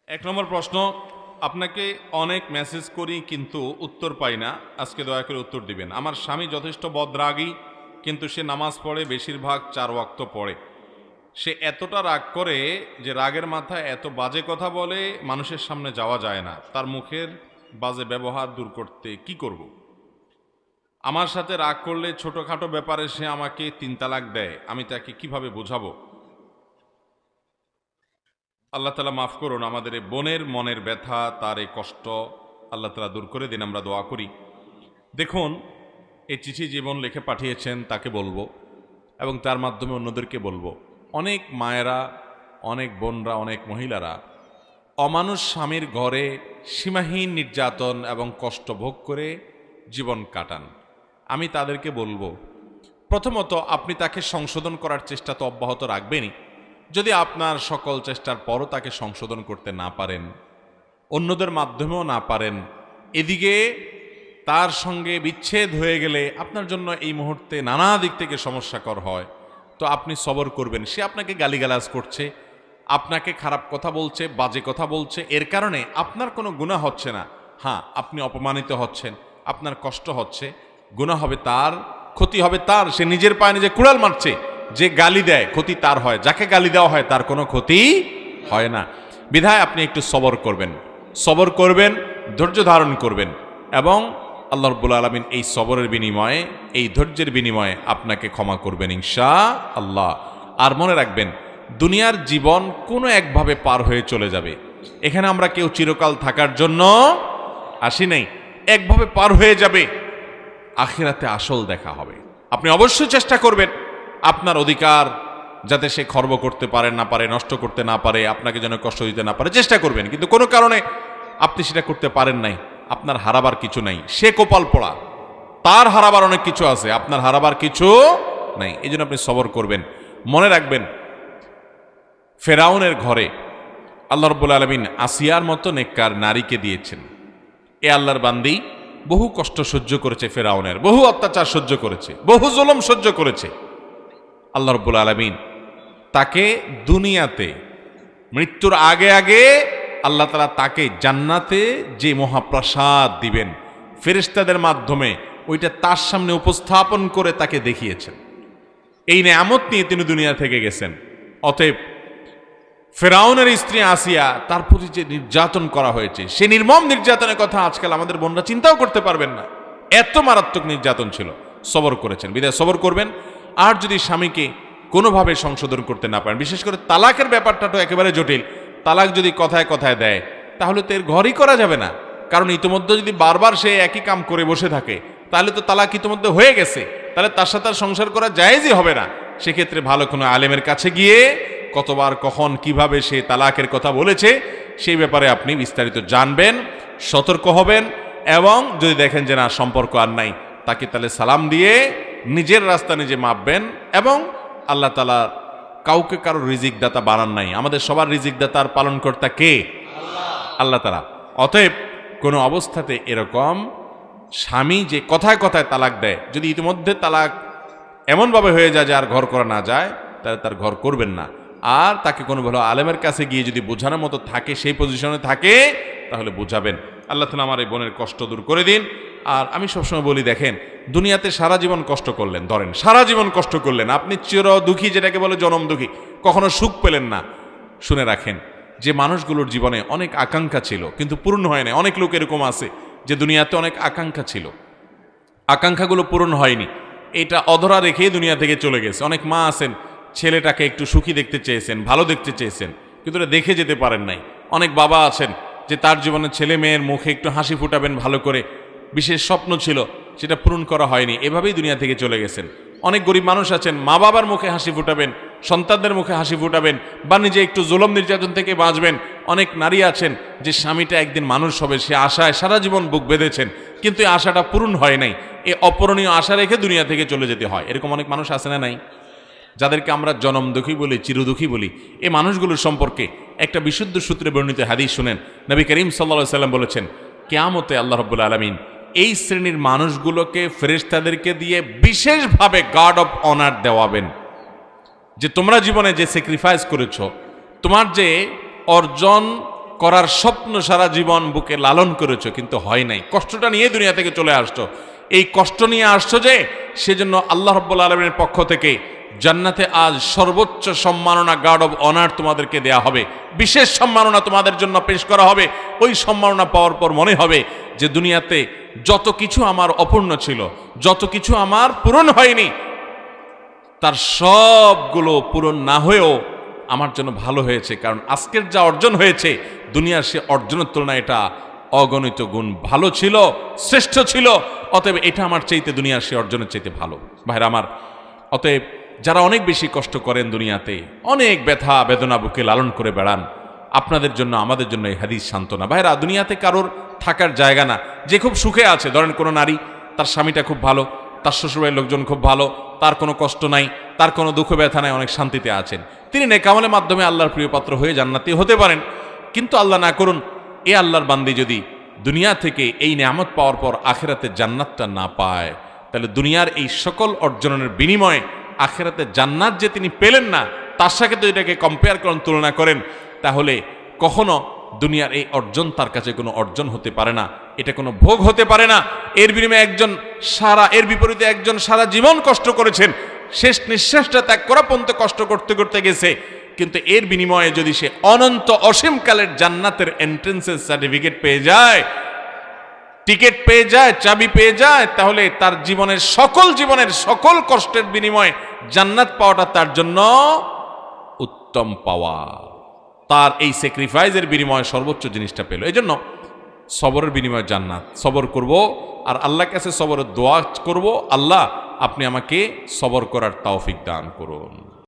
এক নম্বর প্রশ্ন, আপনাকে অনেক মেসেজ করি কিন্তু উত্তর পাই না, আজকে দয়া করে উত্তর দিবেন। আমার স্বামী যথেষ্ট বদরাগী, কিন্তু সে নামাজ পড়ে, বেশিরভাগ 4 ওয়াক্ত পড়ে। সে এতটা রাগ করে যে রাগের মাথায় এত বাজে কথা বলে, মানুষের সামনে যাওয়া যায় না। তার মুখের বাজে ব্যবহার দূর করতে কি করব? আমার সাথে রাগ করলে ছোটোখাটো ব্যাপারে সে আমাকে 3 তালাক দেয়, আমি তাকে কিভাবে বোঝাবো? আল্লাহ তালা মাফ করুন, আমাদের এই বোনের মনের ব্যথা, তার এই কষ্ট আল্লাহ তালা দূর করে দিন, আমরা দোয়া করি। দেখুন, এই চিঠি জীবন লিখে পাঠিয়েছেন, তাকে বলবো এবং তার মাধ্যমে অন্যদেরকে বলবো, অনেক মায়েরা, অনেক বোনরা, অনেক মহিলারা অমানুষ স্বামীর ঘরে সীমাহীন নির্যাতন এবং কষ্ট ভোগ করে জীবন কাটান। আমি তাদেরকে বলবো, প্রথমত আপনি তাকে সংশোধন করার চেষ্টা তো অব্যাহত রাখবেনই। যদি আপনার সকল চেষ্টার পরও তাকে সংশোধন করতে না পারেন, অন্যদের মাধ্যমেও না পারেন, এদিকে তার সঙ্গে বিচ্ছেদ হয়ে গেলে আপনার জন্য এই মুহূর্তে নানা দিক থেকে সমস্যাকর হয়, তো আপনি সবর করবেন। সে আপনাকে গালিগালাজ করছে, আপনাকে খারাপ কথা বলছে, বাজে কথা বলছে, এর কারণে আপনার কোনো গুনাহ হচ্ছে না। হ্যাঁ, আপনি অপমানিত হচ্ছেন, আপনার কষ্ট হচ্ছে, গুনাহ হবে তার, ক্ষতি হবে তার। সে নিজের পায়ে নিজে কুড়াল মারছে। যে গালি দেয় ক্ষতি তার হয়, যাকে গালি দেওয়া হয় তার কোনো ক্ষতি হয় না। বিধায় আপনি একটু সবর করবেন, ধৈর্য ধারণ করবেন, এবং আল্লাহ রাব্বুল আলামিন এই সবরের বিনিময়ে, এই ধৈর্যের বিনিময়ে আপনাকে ক্ষমা করবেন ইনশাআল্লাহ। আর মনে রাখবেন, দুনিয়ার জীবন কোনো একভাবে পার হয়ে চলে যাবে। এখানে আমরা কেউ চিরকাল থাকার জন্য আসি নাই, একভাবে পার হয়ে যাবে। আখিরাতে আসল দেখা হবে। আপনি অবশ্যই চেষ্টা করবেন আপনার অধিকার যাতে সে খর্ব করতে পারে না পারে, নষ্ট করতে না পারে, আপনাকে যেন কষ্ট দিতে না পারে, চেষ্টা করবেন। কিন্তু কোনো কারণে আপনি সেটা করতে পারেন নাই, আপনার হারাবার কিছু নাই। সে কপাল পোড়া, তার হারাবার অনেক কিছু আছে, আপনার হারাবার কিছু নাই। এই জন্য আপনি সবর করবেন। মনে রাখবেন, ফেরাউনের ঘরে আল্লাহ রাব্বুল আলামিন আসিয়ার মতো নেককার নারীকে দিয়েছেন। এ আল্লাহর বান্দি বহু কষ্ট সহ্য করেছে, ফেরাউনের বহু অত্যাচার সহ্য করেছে, বহু জুলুম সহ্য করেছে। আল্লাহ রাব্বুল আলামিন তাকে দুনিয়াতে মৃত্যুর আগে আগে আল্লাহ তাআলা তাকে জান্নাতে যে মহাপ্রাসাদ দিবেন ফেরেশতাদের মাধ্যমে, ওইটা তার সামনে উপস্থাপন করে তাকে দেখিয়েছেন। এই নেয়ামত নিয়ে তিনি দুনিয়া থেকে গেছেন। অতএব ফেরাউনের স্ত্রী আসিয়া, তার প্রতি যে নির্যাতন করা হয়েছে, সে নির্মম নির্যাতনের কথা আজকাল আমাদের বোনরা চিন্তাও করতে পারবেন না। এত মারাত্মক নির্যাতন ছিল, সবর করেছেন, বিদায় সবর করবেন। আর যদি স্বামীকে কোনোভাবে সংশোধন করতে না পারেন, বিশেষ করে তালাকের ব্যাপারটা তো একেবারে জটিল। তালাক যদি কথায় কথায় দেয়, তাহলে তো এর ঘরই করা যাবে না। কারণ ইতিমধ্যে যদি বারবার সে একই কাম করে বসে থাকে, তাহলে তো তালাক ইতিমধ্যে হয়ে গেছে, তাহলে তার সাথে আর সংসার করা জায়েজই হবে না। সেক্ষেত্রে ভালো কোনো আলেমের কাছে গিয়ে কতবার, কখন, কিভাবে সে তালাকের কথা বলেছে, সেই ব্যাপারে আপনি বিস্তারিত জানবেন, সতর্ক হবেন। এবং যদি দেখেন যে না, সম্পর্ক আর নাই, তাকে তাহলে সালাম দিয়ে নিজের রাস্তা নিজে মাপবেন। এবং আল্লাহ তাআলা কাউকে কারো রিজিক দাতা বানান নাই, আমাদের সবার রিজিক দাতার পালনকর্তা কে? আল্লাহ তাআলা। অতএব কোনো অবস্থাতে এরকম স্বামী যে কথায় কথায় তালাক দেয়, যদি ইতিমধ্যে তালাক এমনভাবে হয়ে যায় যে আর ঘর করা না যায়, তাহলে তার ঘর করবেন না। আর তাকে কোনো ভালো আলেমের কাছে গিয়ে যদি বোঝানোর মতো থাকে, সেই পজিশনে থাকে, তাহলে বোঝাবেন। আল্লাহ তাআলা আমার এই বোনের কষ্ট দূর করে দিন। আর আমি সবসময় বলি, দেখেন, দুনিয়াতে সারা জীবন কষ্ট করলেন, ধরেন সারা জীবন কষ্ট করলেন, আপনি চির দুঃখী, যেটাকে বলে জনম দুঃখী, কখনো সুখ পেলেন না। শুনে রাখেন, যে মানুষগুলোর জীবনে অনেক আকাঙ্ক্ষা ছিল কিন্তু পূর্ণ হয় না। অনেক লোক এরকম আছে যে দুনিয়াতে অনেক আকাঙ্ক্ষা ছিল, আকাঙ্ক্ষাগুলো পূরণ হয়নি, এটা অধরা রেখে দুনিয়া থেকে চলে গেছে। অনেক মা আছেন, ছেলেটাকে একটু সুখী দেখতে চেয়েছেন, ভালো দেখতে চেয়েছেন, কিন্তু এটা দেখে যেতে পারেন নাই। অনেক বাবা আছেন যে তার জীবনে ছেলে মেয়ের মুখে একটু হাসি ফুটাবেন ভালো করে, বিশেষ স্বপ্ন ছিল, সেটা পূরণ করা হয়নি, এভাবেই দুনিয়া থেকে চলে গেছেন। অনেক গরিব মানুষ আছেন, মা বাবার মুখে হাসি ফুটাবেন, সন্তানদের মুখে হাসি ফুটাবেন, বা নিজে একটু জুলুম নির্যাতন থেকে বাঁচবেন। অনেক নারী আছেন যে স্বামীটা একদিন মানুষ হবে, সে আশায় সারা জীবন বুক বেঁধেছেন, কিন্তু এই আশাটা পূরণ হয় নাই। এই অপূরণীয় আশা রেখে দুনিয়া থেকে চলে যেতে হয়। এরকম অনেক মানুষ আছে না নাই? যাদেরকে আমরা জনম দুঃখী বলি, চিরদুঃখী বলি। এই মানুষগুলোর সম্পর্কে একটা বিশুদ্ধ সূত্রে বর্ণিত হাদিস শুনেন। নবী করিম সাল্লাল্লাহু আলাইহি সাল্লাম বলেছেন, কিয়ামতে আল্লাহ রাব্বুল আলামিন এই শ্রেণীর মানুষগুলোকে ফেরেশতাদেরকে দিয়ে বিশেষভাবে গার্ড অফ অনার দেওয়াবেন, যে তোমরা জীবনে যে স্যাক্রিফাইস করেছো, তোমার যে অর্জন করার স্বপ্ন সারা জীবন বুকে লালন করেছো, কিন্তু হয় নাই, কষ্টটা নিয়ে দুনিয়া থেকে চলে আসছো। এই কষ্ট নিয়ে আসছো যে, সেজন্য আল্লাহ রাব্বুল আলামিনের পক্ষ থেকে জান্নাতে আজ সর্বোচ্চ সম্মাননা, গার্ড অব অনার তোমাদেরকে দেয়া হবে, বিশেষ সম্মাননা তোমাদের জন্য পেশ করা হবে। ওই সম্মাননা পাওয়ার পর মনে হবে যে দুনিয়াতে যত কিছু আমার অপূর্ণ ছিল, যত কিছু আমার পূরণ হয়নি, তার সবগুলো পূরণ না হয়েও আমার জন্য ভালো হয়েছে, কারণ আজকের যা অর্জন হয়েছে দুনিয়ার সে অর্জনের তুলনায় এটা অগণিত গুণ ভালো ছিল, শ্রেষ্ঠ ছিল। অতএব এটা আমার চাইতে দুনিয়ার সে অর্জনের চাইতে ভালো। ভাইরা আমার, অতএব যারা অনেক বেশি কষ্ট করেন দুনিয়াতে, অনেক ব্যথা বেদনা বুকে লালন করে বেড়ান, আপনাদের জন্য আমাদের জন্য এই হাদিস সান্ত্বনা। ভাইরা, দুনিয়াতে কারোর থাকার জায়গা না। যে খুব সুখে আছে, ধরেন কোনো নারী, তার স্বামীটা খুব ভালো, তার শ্বশুরবাড়ির লোকজন খুব ভালো, তার কোনো কষ্ট নাই, তার কোনো দুঃখ ব্যথা নাই, অনেক শান্তিতে আছেন, তিনি নেক আমলের মাধ্যমে আল্লাহর প্রিয় পাত্র হয়ে জান্নাতি হতে পারেন। কিন্তু আল্লাহ না করুন, এ আল্লাহর বান্দি যদি দুনিয়া থেকে এই নেয়ামত পাওয়ার পর আখিরাতে জান্নাতটা না পায়, তাহলে দুনিয়ার এই সকল অর্জনের বিনিময়ে আখিরাতে জান্নাত যে তিনি পেলেন না, তার সাথে যদি এটাকে কম্পেয়ার করেন, তুলনা করেন, তাহলে কখনো দুনিয়ার এই অর্জন তার কাছে কোনো অর্জন হতে পারে না, এটা কোনো ভোগ হতে পারে না। এর বিনিময়ে এর বিপরীতে একজন সারা জীবন কষ্ট করেছেন, শেষ নিঃশ্বাসটা ত্যাগ করা পর্যন্ত কষ্ট করতে করতে গেছে, কিন্তু এর বিনিময়ে যদি সে অনন্ত অসীমকালের জান্নাতের এন্ট্রেন্সের সার্টিফিকেট পেয়ে যায়, টিকিট পেয়ে যায়, চাবি পেয়ে যায়, তাহলে তার জীবনের সকল কষ্টের বিনিময়ে জান্নাত পাওয়াটা তার জন্য উত্তম পাওয়া। তার এই স্যাক্রিফাইসের বিনিময়ে সর্বোচ্চ জিনিসটা পেল। এই জন্য সবরের বিনিময়ে জান্নাত। সবর করব আর আল্লাহর কাছে সবরের দোয়া করব, আল্লাহ আপনি আমাকে সবর করার তৌফিক দান করুন।